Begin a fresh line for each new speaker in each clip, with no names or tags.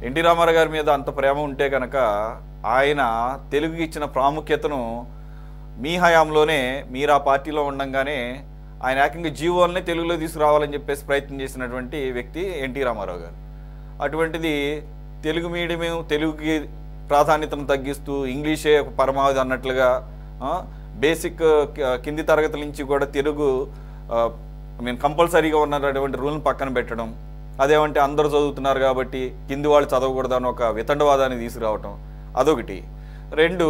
NT Ramarao గారి మీద అంత ప్రేమ ఉంటే కనుక ఆయన తెలుగుకి ఇచ్చిన ప్రాముఖ్యతను మీ హయాంలోనే మీరు ఆ పార్టీలో ఉండంగానే ఆయన ఏకంగా జీవోల్ని తెలుగులో తీసుకురావాలని చెప్పేసి ప్రయత్నం చేసినటువంటి వ్యక్తి ఎన్టీ రామారావు గారు. అటువంటిది తెలుగు మీడియం, తెలుగుకి ప్రాధాన్యతను తగ్గిస్తూ ఇంగ్లీషే పరమావధి అన్నట్లుగా బేసిక్ కింది తరగతుల నుంచి కూడా తెలుగు కంపల్సరీగా ఉన్నటువంటి రూల్ని పక్కన పెట్టడం, అదేమంటే అందరూ చదువుతున్నారు కాబట్టి కింది వాళ్ళు చదవకూడదు అని ఒక వితండవాదాన్ని తీసుకురావటం అదొకటి. రెండు,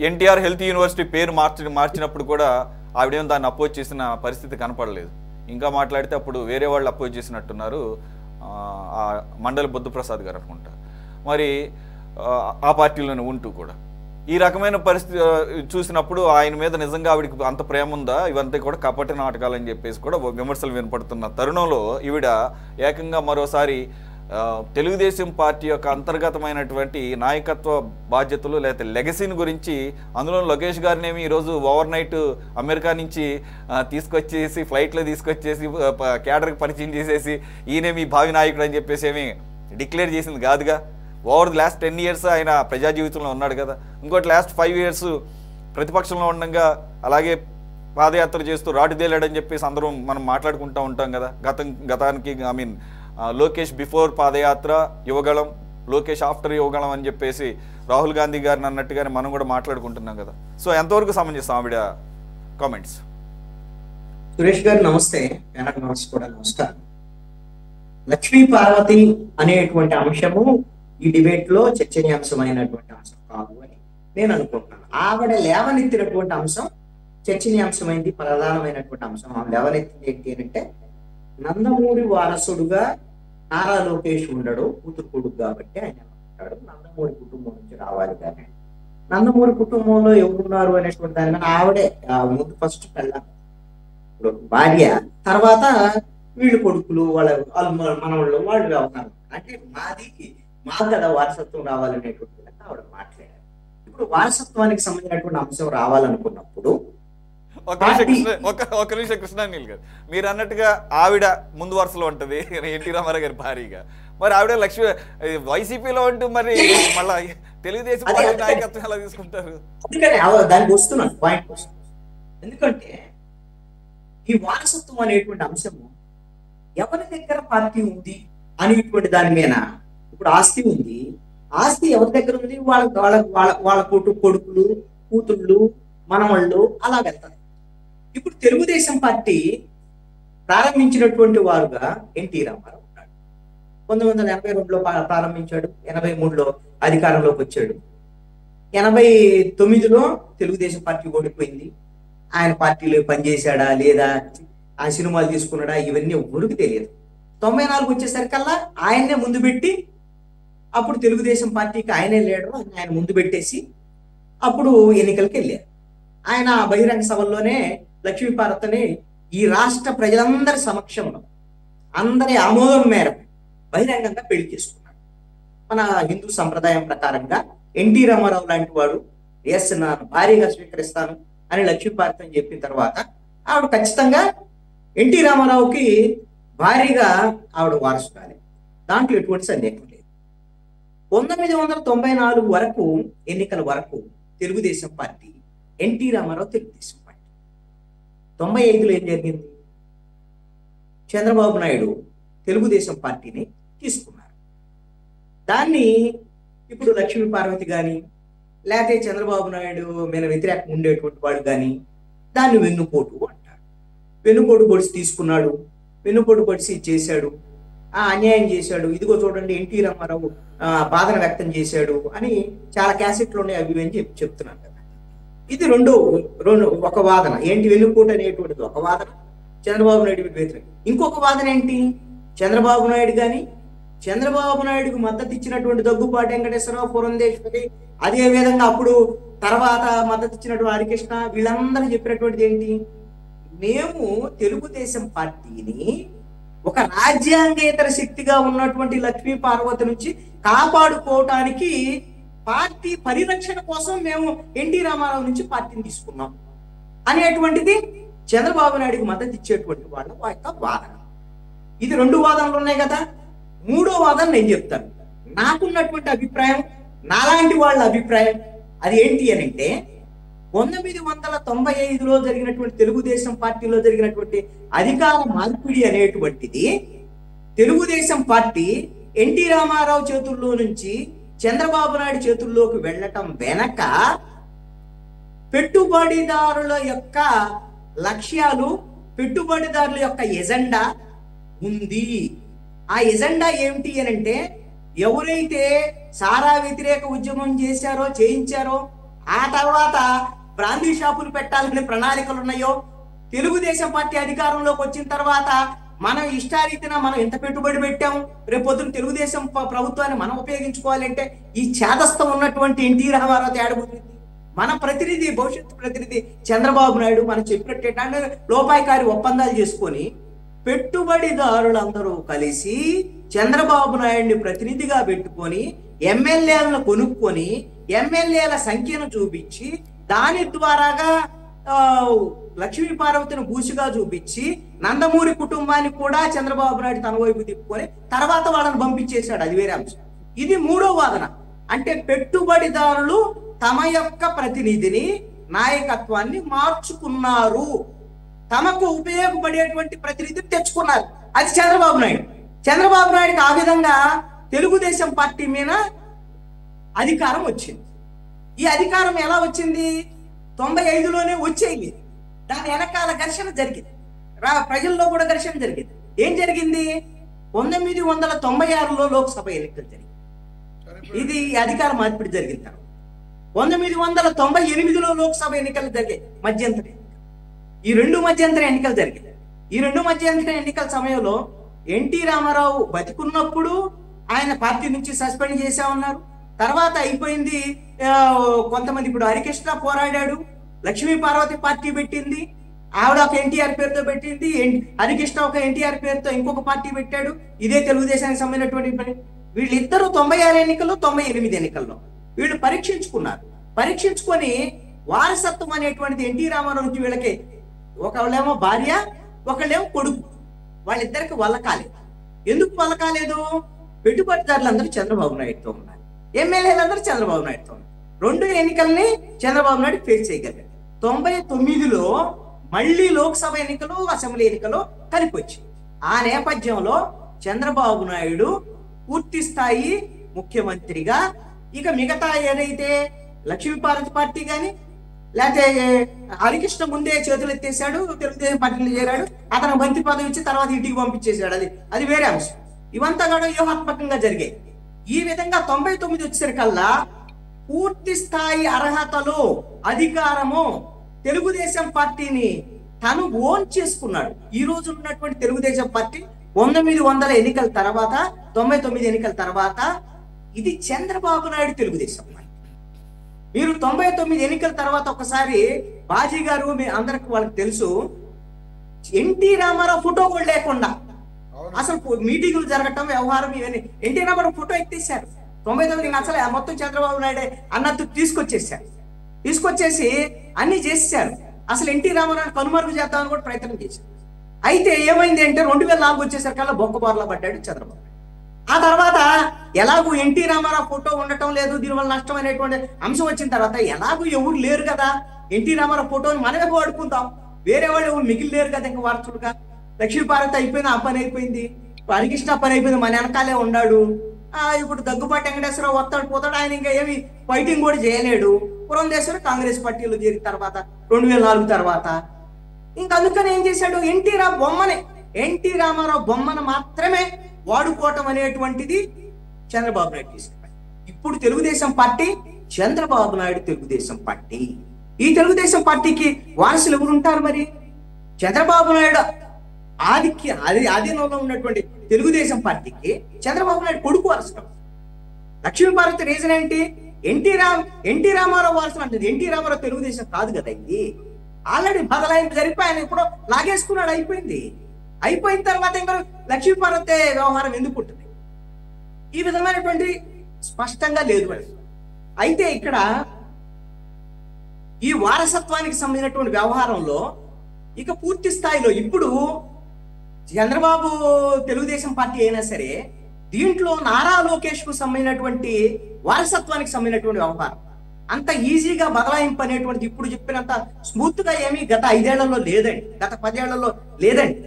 ఎన్టీఆర్ హెల్త్ యూనివర్సిటీ పేరు మార్చినప్పుడు కూడా ఆవిడేమో దాన్ని అపోజ్ చేసిన పరిస్థితి కనపడలేదు. ఇంకా మాట్లాడితే అప్పుడు వేరే వాళ్ళు అపోజ్ చేసినట్టున్నారు, మండలి బుద్ధప్రసాద్ గారు అనుకుంటా. మరి ఆ పార్టీలోనే ఉంటూ కూడా ఈ రకమైన పరిస్థితి చూసినప్పుడు ఆయన మీద నిజంగా ఆవిడికి అంత ప్రేమ ఉందా, ఇవంతా కూడా కపట నాటకాలని చెప్పేసి కూడా విమర్శలు వినపడుతున్న తరుణంలో ఈవిడ ఏకంగా మరోసారి తెలుగుదేశం పార్టీ యొక్క అంతర్గతమైనటువంటి నాయకత్వ బాధ్యతలు లేకపోతే లెగసీని గురించి, అందులో లోకేష్ గారినేమి ఈరోజు ఓవర్ నైట్ అమెరికా నుంచి తీసుకొచ్చేసి ఫ్లైట్లో తీసుకొచ్చేసి కేడర్కి పరిచయం చేసేసి ఈయనేమి భావి నాయకుడు అని చెప్పేసి ఏమి డిక్లేర్ చేసింది కాదుగా. ఓవర్ ది లాస్ట్ 10 years ఆయన ప్రజా జీవితంలో ఉన్నాడు కదా. ఇంకోటి లాస్ట్ 5 years ప్రతిపక్షంలో ఉండగా అలాగే పాదయాత్ర చేస్తూ రాటు తేలాడని చెప్పేసి అందరం మనం మాట్లాడుకుంటూ ఉంటాం కదా. గతానికి లోకేష్ బిఫోర్ పాదయాత్ర యువగళం, లోకేష్ ఆఫ్టర్ యువగళం అని చెప్పేసి రాహుల్ గాంధీ గారిని అన్నట్టుగానే మనం కూడా మాట్లాడుకుంటున్నాం కదా. సో ఎంతవరకు సమంజసం ఆవిడ కామెంట్స్?
సురేష్ గారు నమస్తే. నమస్కారం. లక్ష్మీ పార్వతి అనేటువంటి అంశము ఈ డిబేట్ లో చర్చనీయాంశమైనటువంటి అంశం కాదు అని నేను అనుకుంటున్నాను. ఆవిడ లేవనెత్తినటువంటి అంశం చర్చనీయాంశమైంది, ప్రధానమైనటువంటి అంశం. ఆమె లేవనెత్తింది ఏంటి అంటే, నందమూరి వారసుడుగా నారా లోకేష్ ఉండడు, కూతురు కొడుకు కాబట్టి ఆయన ఉంటాడు, నందమూరి కుటుంబం నుంచి రావాలి. కానీ నందమూరి కుటుంబంలో ఎవరున్నారు అనేటువంటి దాని మీద ఆవిడే ముందు ఫస్ట్ పెళ్ళాం భార్య, తర్వాత వీళ్ళు కొడుకులు, వాళ్ళ మనవాళ్ళు వాళ్ళు ఉన్నారు. అంటే మా కదా వారసత్వం రావాలనేటువంటి విధంగా ఆవిడ మాట్లాడారు. ఇప్పుడు వారసత్వానికి సంబంధించినటువంటి అంశం రావాలనుకున్నప్పుడు
ఒక నిమిషం కృష్ణానీల్ గారు, మీరు అన్నట్టుగా ఆవిడ ముందు వరుసలో ఉంటది ఎన్టీ రామారావు గారి భార్యగా. మరి ఆవిడ లక్ష్మి వైసీపీలో ఉంటూ మరి మళ్ళా తెలుగుదేశం పార్టీ నాయకత్వం ఎలా తీసుకుంటారు?
అందుకని దానికి వస్తున్నాను పాయింట్ కోసం. ఎందుకంటే ఈ వారసత్వం అనేటువంటి అంశము ఎవరి దగ్గర పార్టీ ఉంది అనేటువంటి దాని మీద, ఇప్పుడు ఆస్తి ఉంది, ఆస్తి ఎవరి దగ్గర ఉంది, వాళ్ళ కొడుకులు, కూతుళ్ళు, మనవాళ్ళు అలా వెళ్తారు. ఇప్పుడు తెలుగుదేశం పార్టీ ప్రారంభించినటువంటి వారుగా ఎన్టీ రామారావు ఉన్నాడు. 1982లో ప్రారంభించాడు, 83లో అధికారంలోకి వచ్చాడు, 89లో తెలుగుదేశం పార్టీ ఓడిపోయింది. ఆయన పార్టీలో పనిచేశాడా లేదా, ఆ సినిమాలు తీసుకున్నాడా, ఇవన్నీ ఎవరికి తెలియదు. 94 వచ్చేసరికల్లా ఆయన్నే ముందు పెట్టి, అప్పుడు తెలుగుదేశం పార్టీకి ఆయనే లీడరు, ఆయన ముందు పెట్టేసి అప్పుడు ఎన్నికలకి వెళ్ళారు. ఆయన బహిరంగ సభల్లోనే లక్ష్మీపార్వతిని ఈ రాష్ట్ర ప్రజలందరి సమక్షంలో అందరి ఆమోదం మేరకు బహిరంగంగా పెళ్లి చేసుకున్నాడు. మన హిందూ సంప్రదాయం ప్రకారంగా ఎన్టీ రామారావు లాంటి వాడు నన్ను భారీగా స్వీకరిస్తాను అని లక్ష్మీపార్వతిని చెప్పిన తర్వాత ఆవిడ ఖచ్చితంగా ఎన్టీ రామారావుకి భారీగా ఆవిడ వారసురాలి. దాంట్లో ఎటువంటి సందేహం లేదు. 1994 వరకు ఎన్నికల వరకు Telugu Desam party, N T Rama Rao Telugu Desam party. 95లో ఏం జరిగింది? చంద్రబాబు నాయుడు తెలుగుదేశం పార్టీని తీసుకున్నారు. దాన్ని ఇప్పుడు లక్ష్మీ పార్వతి కానీ లేకపోతే చంద్రబాబు నాయుడు మీద వ్యతిరేకం ఉండేటువంటి వాడు కానీ దాన్ని వెన్నుపోటు అంటారు. వెన్నుపోటు పొడిచి తీసుకున్నాడు, వెన్నుపోటు పొడిచి చేశాడు, అన్యాయం చేశాడు, ఇదిగో చూడండి ఎన్టీ రామారావు బాధను వ్యక్తం చేశాడు అని చాలా క్యాసెట్లు ఉన్నాయి, అవి అని చెప్తున్నాను కదా. ఇది రెండు ఒక వాదన. ఏంటి వెన్నుపోటు అనేటువంటిది ఒక వాదన, చంద్రబాబు నాయుడు వ్యతిరేకం. ఇంకొక వాదన ఏంటి, చంద్రబాబు నాయుడు కానీ చంద్రబాబు నాయుడుకు మద్దతు ఇచ్చినటువంటి దగ్గుపాటి వెంకటేశ్వరరావు, పురంధేశ్వరి, అదే విధంగా అప్పుడు తర్వాత మద్దతు ఇచ్చినటువంటి హరికృష్ణ, వీళ్ళందరూ చెప్పినటువంటిది ఏంటి, మేము తెలుగుదేశం పార్టీని ఒక రాజ్యాంగేతర శక్తిగా ఉన్నటువంటి లక్ష్మీ పార్వతి నుంచి కాపాడుకోవటానికి పార్టీ పరిరక్షణ కోసం మేము ఎన్టీ రామారావు నుంచి పార్టీని తీసుకున్నాం అనేటువంటిది చంద్రబాబు నాయుడుకి మద్దతు ఇచ్చేటువంటి వాళ్ళ యొక్క వాదన. ఇది రెండు వాదనలు ఉన్నాయి కదా. మూడో వాదన నేను చెప్తాను. నాకున్నటువంటి అభిప్రాయం, నాలాంటి వాళ్ళ అభిప్రాయం అది ఏంటి అని అంటే, 1995లో జరిగినటువంటి తెలుగుదేశం పార్టీలో జరిగినటువంటి అధికార మార్పిడి అనేటువంటిది తెలుగుదేశం పార్టీ ఎన్టీ రామారావు చేతుల్లో నుంచి చంద్రబాబు నాయుడు చేతుల్లోకి వెళ్ళటం వెనక పెట్టుబడిదారుల యొక్క లక్ష్యాలు, పెట్టుబడిదారుల యొక్క ఎజెండా ఉంది. ఆ ఎజెండా ఏమిటి అని అంటే, ఎవరైతే సారా వ్యతిరేక ఉద్యమం చేయించారో ఆ తర్వాత బ్రాందీ షాపులు పెట్టాలనే ప్రణాళికలు ఉన్నాయో, తెలుగుదేశం పార్టీ అధికారంలోకి వచ్చిన తర్వాత మనం ఇష్టారీతిన మనం ఎంత పెట్టుబడి పెట్టాం, రేపొద్దున తెలుగుదేశం ప్రభుత్వాన్ని మనం ఉపయోగించుకోవాలంటే ఈ చేదస్థం ఉన్నటువంటి ఎన్టీ రామారావు తేడబుద్ధింది. మన ప్రతినిధి, భవిష్యత్తు ప్రతినిధి చంద్రబాబు నాయుడు మనం చెప్పినట్టు లోపాయికారి ఒప్పందాలు చేసుకొని పెట్టుబడిదారులందరూ కలిసి చంద్రబాబు నాయుడిని ప్రతినిధిగా పెట్టుకొని ఎమ్మెల్యేలను కొనుక్కొని ఎమ్మెల్యేల సంఖ్యను చూపించి దాని ద్వారాగా లక్ష్మీ పార్వతిని బూసిగా చూపించి నందమూరి కుటుంబాన్ని కూడా చంద్రబాబు నాయుడు తన వైపు తిప్పుకొని తర్వాత వాళ్ళని పంపించేశాడు. అది వేరే అంశం. ఇది మూడో వాదన. అంటే పెట్టుబడిదారులు తమ యొక్క ప్రతినిధిని, నాయకత్వాన్ని మార్చుకున్నారు, తమకు ఉపయోగపడేటువంటి ప్రతినిధిని తెచ్చుకున్నారు. అది చంద్రబాబు నాయుడు. చంద్రబాబు నాయుడుకి ఆ విధంగా తెలుగుదేశం పార్టీ మీద అధికారం వచ్చింది. ఈ అధికారం ఎలా వచ్చింది? 95లోనే వచ్చేది. దాని వెనకాల ఘర్షణ జరిగింది, ప్రజల్లో కూడా ఘర్షణ జరిగింది. ఏం జరిగింది? 1996లో లోక్సభ ఎన్నికలు జరిగింది. ఇది అధికార మార్పిడి జరిగిన తర్వాత 1998లో లోక్సభ ఎన్నికలు జరిగాయి, మధ్యంతర ఎన్నికలు. ఈ రెండు మధ్యంతర ఎన్నికలు జరిగాయి. ఈ రెండు మధ్యంతర ఎన్నికల సమయంలో ఎన్టీ రామారావు బతికున్నప్పుడు ఆయన పార్టీ నుంచి సస్పెండ్ చేశామన్నారు. తర్వాత అయిపోయింది. కొంతమంది ఇప్పుడు హరికృష్ణ పోరాడాడు, లక్ష్మీ పార్వతి పార్టీ పెట్టింది, ఆవిడ ఒక ఎన్టీఆర్ పేరుతో పెట్టింది, హరికృష్ణ ఒక ఎన్టీఆర్ పేరుతో ఇంకొక పార్టీ పెట్టాడు. ఇదే తెలుగుదేశానికి సంబంధించినటువంటి పని. వీళ్ళిద్దరూ 96 ఎన్నికల్లో 98 ఎన్నికల్లో వీళ్ళు పరీక్షించుకున్నారు. పరీక్షించుకొని వారసత్వం అనేటువంటిది ఎన్టీ రామారావు నుంచి వీళ్ళకి, ఒకళ్ళేమో భార్య, ఒకళ్ళేమో కొడుకు, వాళ్ళిద్దరికి వల్ల కాలేదు. ఎందుకు వల్ల కాలేదు? పెట్టుబడిదారులందరూ చంద్రబాబు నాయుడుతో ఉన్నారు, ఎమ్మెల్యేలందరూ చంద్రబాబు నాయుడుతో ఉన్నారు. రెండు ఎన్నికల్ని చంద్రబాబు నాయుడు ఫేస్ చేయగలిగారు. 99లో మళ్ళీ లోక్సభ ఎన్నికలు, అసెంబ్లీ ఎన్నికలు కలిపి వచ్చాయి. ఆ నేపథ్యంలో చంద్రబాబు నాయుడు పూర్తి స్థాయి ముఖ్యమంత్రిగా, ఇక మిగతా ఏదైతే లక్ష్మీపార్వతి పార్టీ కానీ లేకపోతే హరికృష్ణ ముందే చేతులు ఎత్తేసాడు, తెలుగుదేశం పార్టీలో చేరాడు, అతను మంత్రి పదవి ఇచ్చి తర్వాత ఇంటికి పంపించేశాడు. అది వేరే అంశం. ఇవంతా కూడా వ్యూహాత్మకంగా జరిగాయి. ఈ విధంగా 99 వచ్చేసరికల్లా పూర్తి స్థాయి అర్హతలో అధికారము తెలుగుదేశం పార్టీని తను ఓన్ చేసుకున్నాడు. ఈ రోజు ఉన్నటువంటి తెలుగుదేశం పార్టీ 1900 ఎన్నికల తర్వాత, 99 ఎన్నికల తర్వాత ఇది చంద్రబాబు నాయుడు తెలుగుదేశం పార్టీ. మీరు 99 ఎన్నికల తర్వాత ఒకసారి బాజీ గారు, మీ అందరికి వాళ్ళకి తెలుసు, ఎన్టీ రామారావు ఫోటో కూడా లేకుండా అసలు మీటింగులు జరగటం, వ్యవహారం ఇవన్నీ ఎన్టీ రామారావు ఫోటో ఎత్తేసారు. 99 అసలు మొత్తం చంద్రబాబు నాయుడే అన్నట్టు తీసుకొచ్చేసి అన్ని చేసేసారు. అసలు ఎన్టీ రామారావు కనుమరుగు చేద్దామని కూడా ప్రయత్నం చేశారు. అయితే ఏమైంది అంటే 2004 వచ్చేసరికల్లా బొక్కబార్లా పడ్డాడు చంద్రబాబు. ఆ తర్వాత ఎలాగూ ఎన్టీ రామారావు ఫోటో ఉండటం లేదు, దీనివల్ల నష్టం అనేటువంటి అంశం వచ్చిన తర్వాత ఎలాగూ ఎవరు లేరు కదా, ఎన్టీ రామారావు ఫోటోని మనమే వాడుకుందాం, వేరే వాళ్ళు ఎవరు మిగిలి లేరు కదా ఇంకా వారసుడుగా. లక్ష్మీపార్వతి అయిపోయింది, ఆ పని అయిపోయింది, హరికృష్ణ పని అయిపోయింది, మన వెనకాలే ఉన్నాడు. ఇప్పుడు దగ్గుబాటి వెంకటేశ్వరరావు వస్తాడు పోతాడు, ఆయన ఇంకా ఏమి ఫైటింగ్ కూడా చేయలేడు. పురంధేశ్వరి కాంగ్రెస్ పార్టీలో చేరిన తర్వాత 2004 తర్వాత ఇంకా అందుకని ఏం చేశాడు, ఎన్టీ రామారావు బొమ్మను మాత్రమే వాడుకోవటం అనేటువంటిది చంద్రబాబు నాయుడు తీసుకున్నాడు. ఇప్పుడు తెలుగుదేశం పార్టీ, చంద్రబాబు నాయుడు తెలుగుదేశం పార్టీ. ఈ తెలుగుదేశం పార్టీకి వారసులు ఎవరు ఉంటారు? మరి చంద్రబాబు నాయుడు ఆధీనంలో ఉన్నటువంటి తెలుగుదేశం పార్టీకి చంద్రబాబు నాయుడు కొడుకు వారసుడు. లక్ష్మీపార్వతి రీజన్ ఏంటి? ఎన్టీ రామారావు వారసుడు అంటే ఎన్టీ రామారావు తెలుగుదేశం కాదు కదా. ఇది ఆల్రెడీ బదలాయింపు జరిపి ఆయన ఇప్పుడు లాగేసుకున్నాడు, అయిపోయింది. అయిపోయిన తర్వాత ఇంకా లక్ష్మీపార్వతి వ్యవహారం ఎందుకు ఉంటుంది? ఈ విధమైనటువంటి స్పష్టంగా లేదు. అయితే ఇక్కడ ఈ వారసత్వానికి సంబంధించినటువంటి వ్యవహారంలో ఇక పూర్తి స్థాయిలో ఇప్పుడు చంద్రబాబు తెలుగుదేశం పార్టీ అయినా సరే, దీంట్లో నారా లోకేష్ కు సంబంధించినటువంటి వారసత్వానికి సంబంధించినటువంటి వ్యవహారం అంత ఈజీగా బదలాయింపు అనేటువంటిది ఇప్పుడు చెప్పినంత స్మూత్ గా ఏమీ గత 5 ఏళ్లలో లేదండి, గత 10 ఏళ్లలో లేదండి.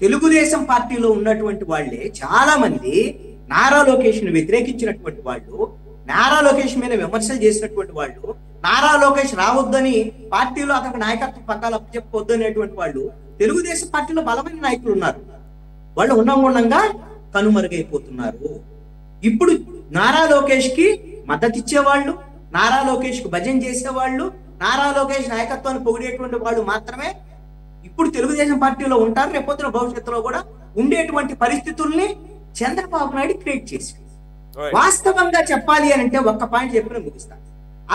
తెలుగుదేశం పార్టీలో ఉన్నటువంటి వాళ్ళే చాలా మంది నారా లోకేష్ ను వ్యతిరేకించినటువంటి వాళ్ళు, నారా లోకేష్ మీద విమర్శలు చేసినటువంటి వాళ్ళు, నారా లోకేష్ రావద్దని పార్టీలో అతనికి నాయకత్వ పగ్గాలు అప్పచెప్పొద్దు అనేటువంటి వాళ్ళు తెలుగుదేశం పార్టీలో బలమైన నాయకులు ఉన్నారు. వాళ్ళు ఉన్నంగా కనుమరుగైపోతున్నారు. ఇప్పుడు నారా లోకేష్ కి మద్దతు ఇచ్చేవాళ్ళు, నారా లోకేష్ కు భజన చేసేవాళ్ళు, నారా లోకేష్ నాయకత్వాన్ని పొగిడేటువంటి వాళ్ళు మాత్రమే ఇప్పుడు తెలుగుదేశం పార్టీలో ఉంటారు. రేపొద్దున భవిష్యత్తులో కూడా ఉండేటువంటి పరిస్థితుల్ని చంద్రబాబు నాయుడు క్రియేట్ చేసి, వాస్తవంగా చెప్పాలి అని అంటే ఒక్క పాయింట్ చెప్పిన ముగిస్తాను.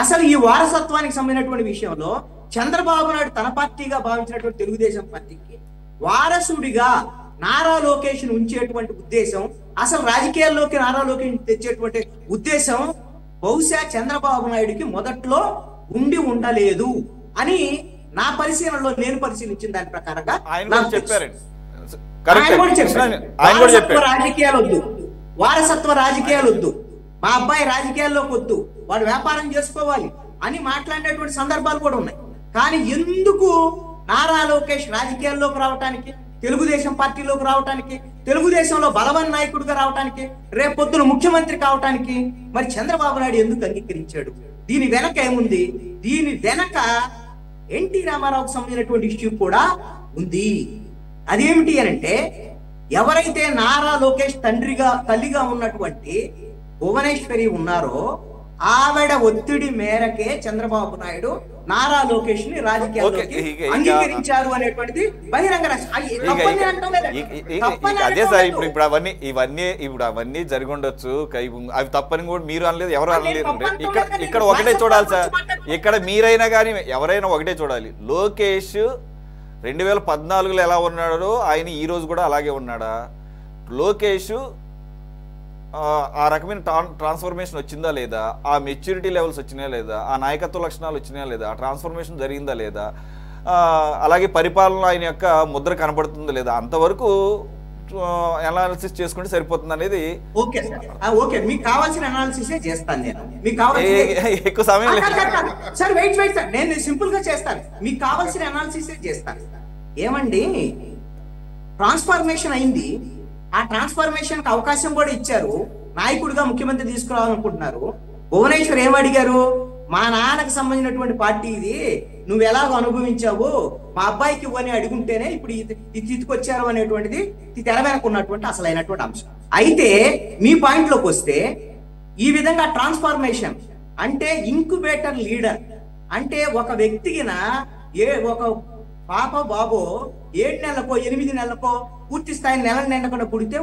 అసలు ఈ వారసత్వానికి సంబంధించినటువంటి విషయంలో చంద్రబాబు నాయుడు తన పార్టీగా భావించినటువంటి తెలుగుదేశం పార్టీకి వారసుడిగా నారా లోకేష్ ను ఉంచేటువంటి ఉద్దేశం, అసలు రాజకీయాల్లోకి నారా లోకేష్ తెచ్చేటువంటి ఉద్దేశం బహుశా చంద్రబాబు నాయుడికి మొదట్లో ఉండలేదు అని నా పరిశీలనలో నేను పరిశీలించిన దాని ప్రకారంగా రాజకీయాలు వద్దు, వారసత్వ రాజకీయాలు వద్దు, మా అబ్బాయి రాజకీయాల్లోకి వద్దు, వాడు వ్యాపారం చేసుకోవాలి అని మాట్లాడేటువంటి సందర్భాలు కూడా ఉన్నాయి. కానీ ఎందుకు నారా లోకేష్ రాజకీయాల్లోకి రావటానికి, తెలుగుదేశం పార్టీలోకి రావటానికి, తెలుగుదేశంలో బలమైన నాయకుడిగా రావటానికి, రేపొద్దున ముఖ్యమంత్రి కావటానికి మరి చంద్రబాబు నాయుడు ఎందుకు అంగీకరించాడు? దీని వెనక ఏముంది? దీని వెనక ఎన్టీ రామారావుకు సంబంధించినటువంటి ఇష్యూ కూడా ఉంది. అదేమిటి అనంటే, ఎవరైతే నారా లోకేష్ తల్లిగా ఉన్నటువంటి భువనేశ్వరి ఉన్నారో ఆవిడ ఒత్తిడి మేరకే చంద్రబాబు నాయుడు నారా లోకేష్ ని రాజకీయాల్లోకి అంగీకరించారు అనేటువంటిది బహిరంగ
అదే సార్. ఇప్పుడు అవన్నీ జరిగి ఉండొచ్చు, అవి తప్పని కూడా మీరు అనలేదు, ఎవరు అనలేదు. ఇక్కడ ఒకటే చూడాలి సార్, ఇక్కడ మీరైనా కానీ ఎవరైనా ఒకటే చూడాలి. లోకేష్ 2014లో ఎలా ఉన్నాడో ఆయన ఈ రోజు కూడా అలాగే ఉన్నాడా? లోకేష్ ఆ రకమైన ట్రాన్స్ఫర్మేషన్ వచ్చిందా లేదా? ఆ మెచ్యూరిటీ లెవెల్స్ వచ్చినాయా లేదా? ఆ నాయకత్వ లక్షణాలు వచ్చినాయా లేదా? ఆ ట్రాన్స్ఫర్మేషన్ జరిగిందా లేదా? అలాగే పరిపాలన ఆయన యొక్క ముద్ర కనబడుతుందా లేదా? అంతవరకు అనాలిసిస్ చేసుకుంటే సరిపోతుంది అనేది.
ఓకే ఓకే, మీకు కావాల్సిన అనాలిసిస్ చేస్తాను నేను. మీకు కావాల్సిన
ఎక్కువ సమయం లేదు
సార్, వెయిట్ సార్, నేను సింపుల్ గా చేస్తాను. మీకు కావాల్సిన అనాలిసిస్ చేస్తాను. ఏమండి, ట్రాన్స్ఫర్మేషన్ అయింది, ఆ ట్రాన్స్ఫర్మేషన్ కి అవకాశం కూడా ఇచ్చారు, నాయకుడిగా ముఖ్యమంత్రి తీసుకురావాలనుకుంటున్నారు. భువనేశ్వర్ ఏమడిగారు? మా నాన్నకు సంబంధించినటువంటి పార్టీ ఇది, నువ్వు ఎలాగో అనుభవించావు, మా అబ్బాయికి ఇవ్వని అడుగుంటేనే ఇప్పుడు ఇది తీసుకొచ్చారు అనేటువంటిది తెర వెనక ఉన్నటువంటి అసలైనటువంటి అంశం. అయితే మీ పాయింట్ లోకి వస్తే, ఈ విధంగా ట్రాన్స్ఫర్మేషన్ అంటే ఇంక్యుబేటర్ లీడర్ అంటే ఒక వ్యక్తికిన ఒక పాప బాబో 7 నెలలకో 8 నెలలకో పూర్తి స్థాయి నెల నిండకుండా పుడితే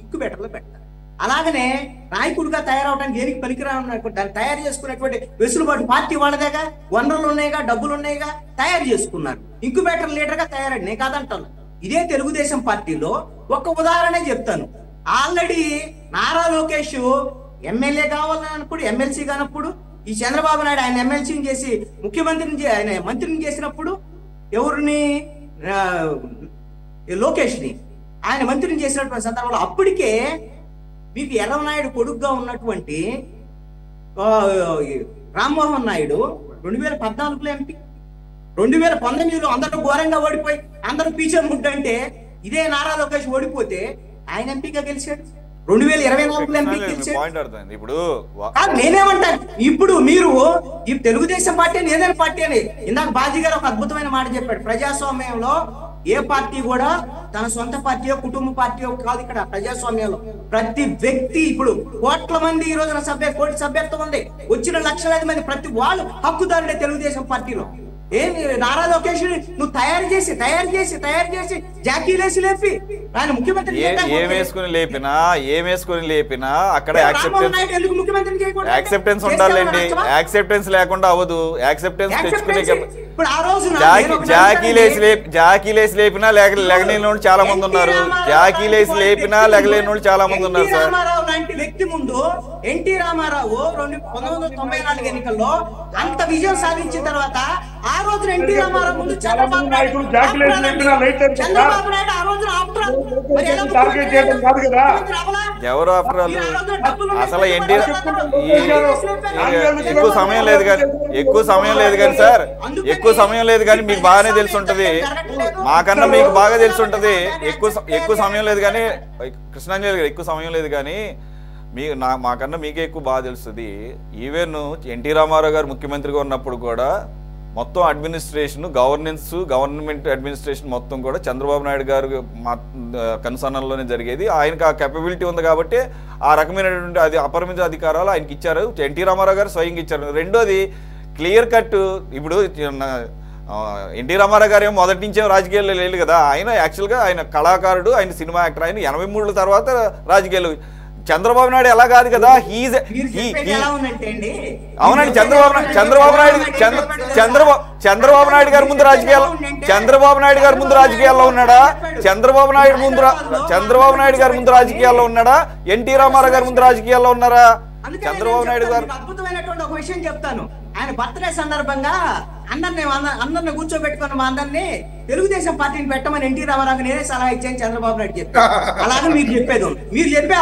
ఇంక్యుబేటర్లో పెడతారు. అలాగనే నాయకుడిగా తయారవడానికి దేనికి పనికిరానున్నటువంటి దాన్ని తయారు చేసుకునేటువంటి వెసులుబాటు పార్టీ వాళ్ళదేగా, వనరులు ఉన్నాయిగా, డబ్బులు ఉన్నాయిగా, తయారు చేసుకున్నారు. ఇంక్యుబేటర్ లీడర్ గా తయారయ్యాడు, నేను కాదంటాను. ఇదే తెలుగుదేశం పార్టీలో ఒక ఉదాహరణ చెప్తాను. ఆల్రెడీ నారా లోకేష్ ఎమ్మెల్యే కావాలని అనుకుడు, ఎమ్మెల్సీ కానప్పుడు ఈ చంద్రబాబు నాయుడు ఆయన ఎమ్మెల్సీని చేసి ముఖ్యమంత్రిని ఆయన మంత్రిని చేసినప్పుడు ఎవరిని, లోకేష్ ని ఆయన మంత్రిని చేసినటువంటి సందర్భంలో అప్పటికే మీకు ఎర్రనాయుడు కొడుకుగా ఉన్నటువంటి రామ్మోహన్ నాయుడు 2014లో ఎంపీ, 2019లో అందరూ ఘోరంగా ఓడిపోయి అందరూ పీచే ముడ్డంటే ఇదే నారా లోకేష్ ఓడిపోతే ఆయన ఎంపీగా గెలిచాడు. 2024లో ఎంపీ గెలిచాడు.
ఇప్పుడు
నేనేమంటాను, ఇప్పుడు మీరు ఈ తెలుగుదేశం పార్టీ అని ఏదైనా పార్టీ అని, ఇందాక బాజీ గారు ఒక అద్భుతమైన మాట చెప్పాడు. ప్రజాస్వామ్యంలో ఏ పార్టీ కూడా తన సొంత పార్టీయో కుటుంబ పార్టీయో కాదు. ఇక్కడ ప్రజాస్వామ్యంలో ప్రతి వ్యక్తి, ఇప్పుడు కోట్ల మంది ఈ రోజున కోటి సభ్యత్వం ఉంది, వచ్చిన లక్షలాది మంది ప్రతి వాళ్ళు హక్కుదారుడే తెలుగుదేశం పార్టీలో. ఏమి నారా లోకేష్ నువ్వు తయారు చేసి జాకీలేసి లేపి ఆయన ముఖ్యమంత్రి
ఏమేసుకుని లేపినా అక్కడ యాక్సెప్టెన్స్ ఉండాలండి. యాక్సెప్టెన్స్ లేకుండా అవ్వదు. యాక్సెప్టెన్స్ తెచ్చుకునే జాకీలేసి లేపినా లెగలేని వాళ్ళు చాలా మంది ఉన్నారు. జాకీలేసి లేపినా లెగలేని వాళ్ళు చాలా మంది ఉన్నారు సార్.
రామారావు లాంటి వ్యక్తి ముందు ఎన్టీ రామారావు 1994 ఎన్నికల్లో అంత విజయం సాధించిన తర్వాత ఆ రోజు ఎన్టీ రామారావు ముందు చంద్రబాబు నాయుడు
టార్గెట్ చేయడం కాదు కదా.
ఎవరు ఆఫ్టర్ ఆల్ అసలు ఏంటి ఎక్కువ సమయం లేదు కానీ సార్, ఎక్కువ సమయం లేదు కానీ మీకు బాగానే తెలిసి ఉంటది, మాకన్నా మీకు బాగా తెలిసి ఉంటది. ఎక్కువ సమయం లేదు కానీ కృష్ణాంజలి గారు, ఎక్కువ సమయం లేదు కానీ మాకన్నా మీకే ఎక్కువ బాగా తెలుస్తుంది. ఈవెన్ ఎన్టీ రామారావు గారు ముఖ్యమంత్రిగా ఉన్నప్పుడు కూడా మొత్తం అడ్మినిస్ట్రేషన్, గవర్నమెంట్ అడ్మినిస్ట్రేషన్ మొత్తం కూడా చంద్రబాబు నాయుడు గారు కనుసన్నల్లోనే జరిగేది. ఆయనకు ఆ కెపబిలిటీ ఉంది కాబట్టి ఆ రకమైనటువంటి అపరిమిత అధికారాలు ఆయనకి ఇచ్చారు. ఎన్టీ రామారావు గారు స్వయంగా ఇచ్చారు. రెండోది క్లియర్ కట్, ఇప్పుడు ఎన్టీ రామారావు గారు ఏమో మొదటి నుంచే రాజకీయాల్లో లేదు కదా. ఆయన యాక్చువల్గా ఆయన కళాకారుడు, ఆయన సినిమా యాక్టర్. ఆయన 83 తర్వాత రాజకీయాలు. చంద్రబాబు నాయుడు ఎలా కాదు కదా, అవునండి. చంద్రబాబు నాయుడు గారి ముందు రాజకీయాల్లో ఉన్నాడా? చంద్రబాబు నాయుడు గారి ముందు రాజకీయాల్లో ఉన్నాడా? ఎన్టీ రామారావు గారి ముందు రాజకీయాల్లో ఉన్నారా? చంద్రబాబు నాయుడు గారు
అద్భుతమైనటువంటి ఒక విషయం చెప్తాను. ఆయన బర్త్డే సందర్భంగా అందరిని కూర్చోబెట్టుకున్న మా అందరినీ తెలుగుదేశం పార్టీని పెట్టమని ఎన్టీ రామారావు నేనే సలహా ఇచ్చాను, చంద్రబాబు నాయుడు చెప్పారు. అలాగే మీరు చెప్పేది మీరు చెప్పే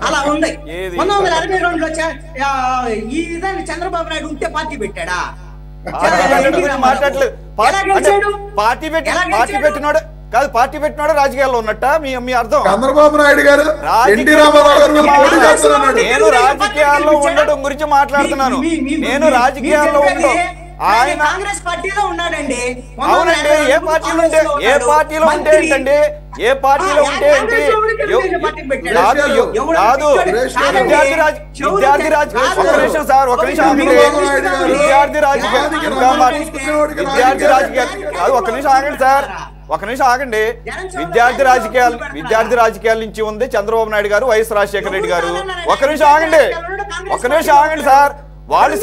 అలా ఉంది. 1962లో ఈ విధాన్ని చంద్రబాబు నాయుడు ఉంటే పార్టీ పెట్టాడా?
మాట్లాడలేదు. పార్టీ పెట్టినాడు రాజకీయాల్లో ఉన్నట్ట మీ అర్థం?
చంద్రబాబు నాయుడు గారు ఎన్టీ రామారావు గారు
నేను రాజకీయాల్లో ఉండడం గురించి మాట్లాడుతున్నాను. నేను రాజకీయాల్లో ఉండడం, ఆయన
కాంగ్రెస్ పార్టీలో ఉన్నాడండి.
అవునండి. ఏ పార్టీలో ఉంటే ఏంటండి? ఏ పార్టీలో ఉంటే ఏంటి? కాదు, విద్యార్థి రాజకీయం. ఒక నిమిషం సార్, ఒక నిమిషం ఆగండి. విద్యార్థి రాజకీయాలు కాదు, ఒక నిమిషం ఆగండి సార్, ఒక నిమిషం ఆగండి. విద్యార్థి రాజకీయాల నుంచి ఉంది చంద్రబాబు నాయుడు గారు, వైఎస్ రాజశేఖర రెడ్డి గారు. ఒక నిమిషం ఆగండి సార్. వాళ్ళు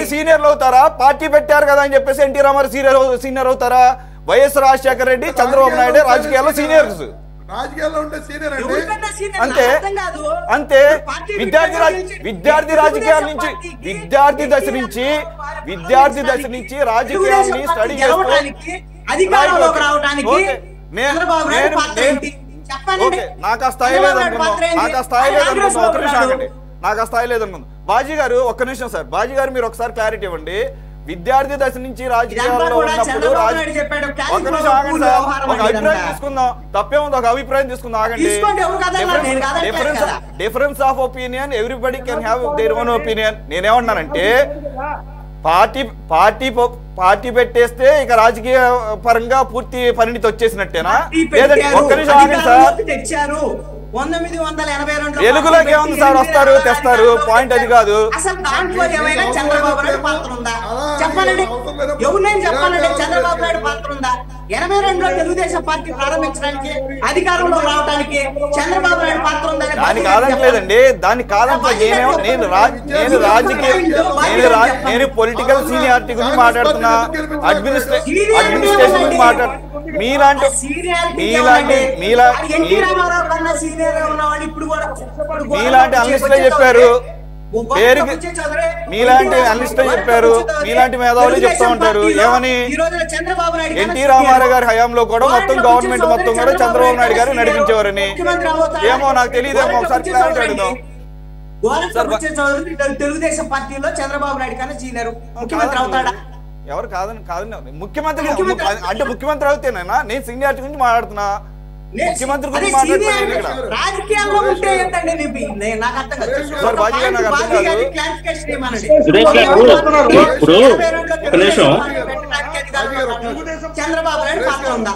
సీనియర్లు అవుతారా? పార్టీ పెట్టారు కదా అని చెప్పేసి ఎన్టీ రామారావు సీనియర్ అవుతారా? వైఎస్ రాజశేఖర రెడ్డి, చంద్రబాబు నాయుడు రాజకీయాల్లో సీనియర్స్. అంతే. విద్యార్థి దశ నుంచి రాజకీయాన్ని స్టడీ చేసుకోవడానికి నాకు ఆ స్థాయి లేదనుకుందాం. బాజీ గారు ఒక్క నిమిషం సార్, బాజీ గారు మీరు ఒకసారి క్లారిటీ ఇవ్వండి. విద్యార్థి దశ నుంచి రాజకీయాల్లో ఉన్నప్పుడు ఒక నిమిషం ఆగండి సార్, ఒక అభిప్రాయం తీసుకుందాం. తప్పేముంది, ఒక అభిప్రాయం తీసుకుందాం. ఆగండి. Difference of opinion, everybody can have their own opinion. నేనేమన్నానంటే పార్టీ పెట్టేస్తే ఇక రాజకీయ పరంగా పూర్తి పరిణితి వచ్చేసినట్టేనా? లేదండి, ఒక్క నిమిషం ఆగండి సార్.
1982
తెలుగులోకి ఏముంది సార్, వస్తారు తెస్తారు, పాయింట్ అది కాదు.
అసలు దాంట్లో ఏమైనా చంద్రబాబు నాయుడు పాత్ర ఉందా? చెప్పాలండి, ఎవరినైనా చెప్పాలంటే చంద్రబాబు నాయుడు పాత్ర ఉందా? 82లో తెలుగుదేశం పార్టీ ప్రారంభించడానికి, అధికారంలో రావడానికి చంద్రబాబు నాయుడు పాత్ర ఉందని
దాన్ని కాదంటలేదండి. నేను పొలిటికల్ సీనియారిటీ గురించి మాట్లాడుతున్నా, అడ్మినిస్ట్రేషన్ గురించి మాట్లాడుతున్నా. మీలాంటి అనలిస్టులే చెప్పారు, మీలాంటి మేధావులు చెప్తా ఉంటారు. ఏమని? ఎన్టీ రామారావు గారి హయాంలో కూడా మొత్తం గవర్నమెంట్ మొత్తం కూడా చంద్రబాబు నాయుడు గారు నడిపించేవారని. ఏమో నాకు తెలియదేమో, ఒకసారి క్లారిటీ అడుగుదాం.
తెలుగుదేశం పార్టీలో చంద్రబాబు నాయుడు కన్నా సీనియర్ ముఖ్యమంత్రి అవుతాడా?
ఎవరు కాదని ముఖ్యమంత్రి అంటే ముఖ్యమంత్రి అవుతేనేనా? నేను సీనియారిటీ గురించి మాట్లాడుతున్నా, ముఖ్యమంత్రి గురించి మాట్లాడుతున్నా.
రాజకీయాల్లో ఉంటే ఏంటండి నాకు అర్థం కాదు. చంద్రబాబు నాయుడు పాత్ర ఉందా?